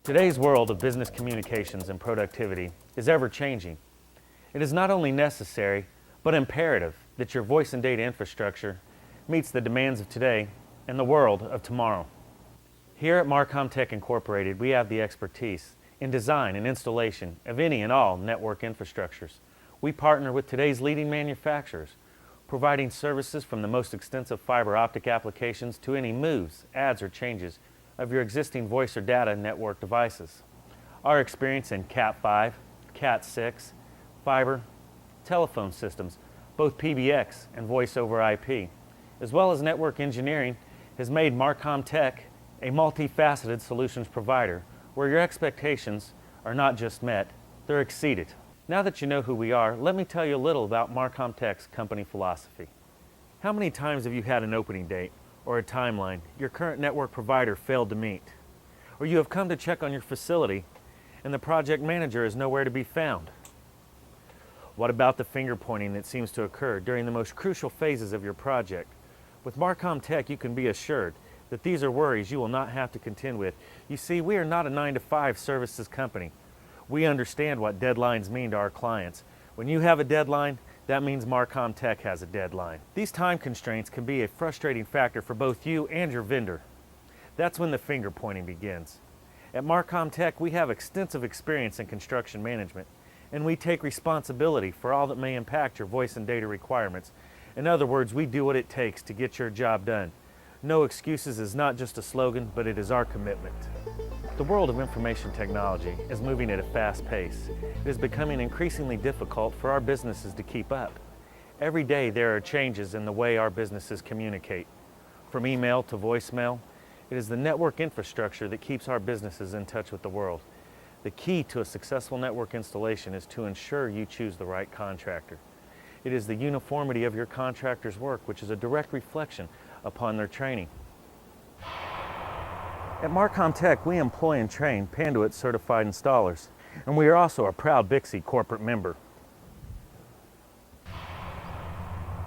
Today's world of business communications and productivity is ever-changing. It is not only necessary, but imperative that your voice and data infrastructure meets the demands of today and the world of tomorrow. Here at Marcomtech1.mp4, we have the expertise in design and installation of any and all network infrastructures. We partner with today's leading manufacturers, providing services from the most extensive fiber optic applications to any moves, adds, or changes of your existing voice or data network devices. Our experience in Cat5, Cat6, fiber, telephone systems, both PBX and voice over IP, as well as network engineering, has made Marcomtech a multifaceted solutions provider where your expectations are not just met, they're exceeded. Now that you know who we are, let me tell you a little about Marcomtech's company philosophy. How many times have you had an opening date or a timeline your current network provider failed to meet? Or you have come to check on your facility and the project manager is nowhere to be found? What about the finger pointing that seems to occur during the most crucial phases of your project? With Marcomtech, you can be assured that these are worries you will not have to contend with. You see, we are not a 9-to-5 services company. We understand what deadlines mean to our clients. When you have a deadline, that means Marcomtech has a deadline. These time constraints can be a frustrating factor for both you and your vendor. That's when the finger pointing begins. At Marcomtech, we have extensive experience in construction management, and we take responsibility for all that may impact your voice and data requirements. In other words, we do what it takes to get your job done. No excuses is not just a slogan, but it is our commitment. The world of information technology is moving at a fast pace. It is becoming increasingly difficult for our businesses to keep up. Every day there are changes in the way our businesses communicate. From email to voicemail, it is the network infrastructure that keeps our businesses in touch with the world. The key to a successful network installation is to ensure you choose the right contractor. It is the uniformity of your contractor's work which is a direct reflection upon their training. At Marcomtech, we employ and train Panduit certified installers, and we are also a proud Bixby corporate member.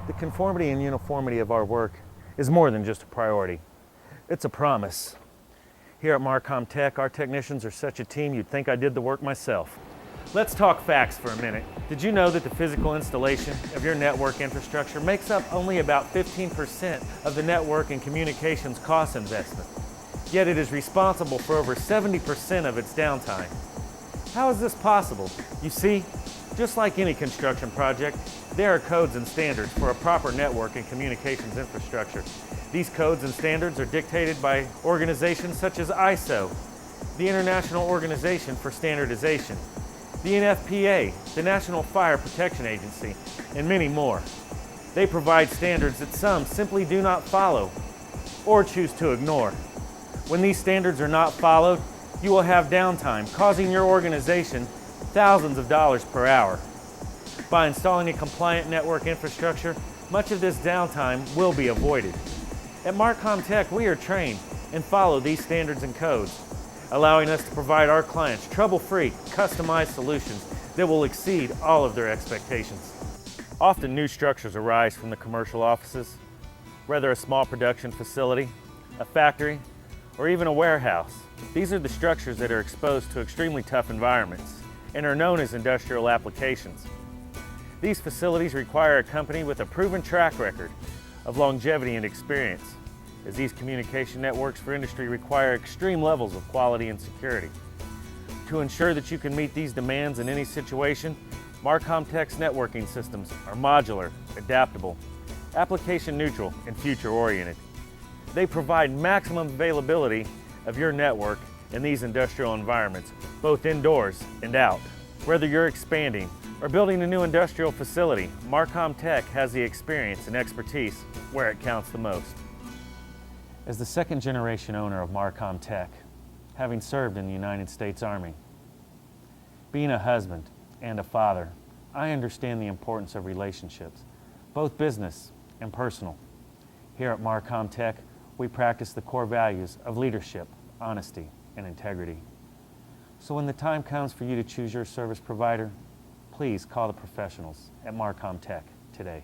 The conformity and uniformity of our work is more than just a priority. It's a promise. Here at Marcomtech, our technicians are such a team you'd think I did the work myself. Let's talk facts for a minute. Did you know that the physical installation of your network infrastructure makes up only about 15% of the network and communications cost investment? Yet it is responsible for over 70% of its downtime. How is this possible? You see, just like any construction project, there are codes and standards for a proper network and communications infrastructure. These codes and standards are dictated by organizations such as ISO, the International Organization for Standardization, the NFPA, the National Fire Protection Agency, and many more. They provide standards that some simply do not follow or choose to ignore. When these standards are not followed, you will have downtime, causing your organization thousands of dollars per hour. By installing a compliant network infrastructure, much of this downtime will be avoided. At Marcomtech, we are trained and follow these standards and codes, allowing us to provide our clients trouble-free, customized solutions that will exceed all of their expectations. Often new structures arise from the commercial offices, whether a small production facility, a factory, or even a warehouse. These are the structures that are exposed to extremely tough environments and are known as industrial applications. These facilities require a company with a proven track record of longevity and experience, as these communication networks for industry require extreme levels of quality and security. To ensure that you can meet these demands in any situation, Marcomtech's networking systems are modular, adaptable, application neutral, and future-oriented. They provide maximum availability of your network in these industrial environments, both indoors and out. Whether you're expanding or building a new industrial facility, Marcomtech has the experience and expertise where it counts the most. As the second-generation owner of Marcomtech, having served in the United States Army, being a husband and a father, I understand the importance of relationships, both business and personal. Here at Marcomtech, we practice the core values of leadership, honesty, and integrity. So when the time comes for you to choose your service provider, please call the professionals at Marcomtech today.